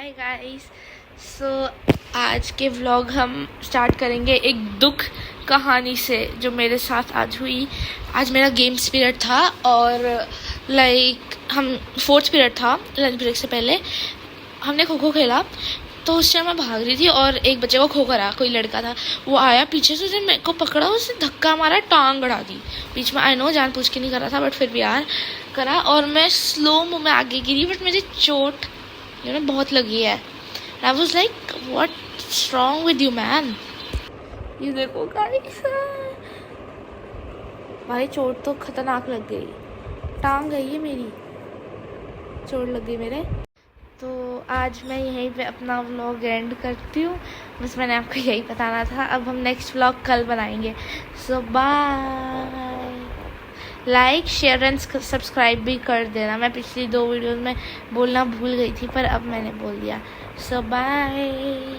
Hi guys. सो आज के vlog हम स्टार्ट करेंगे एक दुख कहानी से जो मेरे साथ आज हुई। आज मेरा गेम्स पीरियड था और हम फोर्थ पीरियड था, लंच ब्रेक से पहले हमने खो खो खेला। तो उस टाइम मैं भाग रही थी और एक बच्चे को खो करा, कोई लड़का था, वो आया पीछे से, उसने मेरे को पकड़ा, उसने धक्का मारा, टांग अड़ा दी बीच में। आई नो जानबूझ के नहीं करा था, बट फिर भी यार करा और मैं स्लो मुँह में आगे गिरी, बट मुझे चोट बहुत लगी है। I was like what's wrong with you man. ये देखो गाइस, भाई चोट तो खतरनाक लग गई, टांग गई है मेरी, चोट लग गई मेरे। तो आज मैं यहीं पे अपना व्लॉग एंड करती हूँ, बस मैंने आपको यही बताना था। अब हम नेक्स्ट व्लॉग कल बनाएंगे। So bye. Like share and subscribe भी कर देना। मैं पिछली 2 वीडियोस में बोलना भूल गई थी, पर अब मैंने बोल दिया। सो बाय।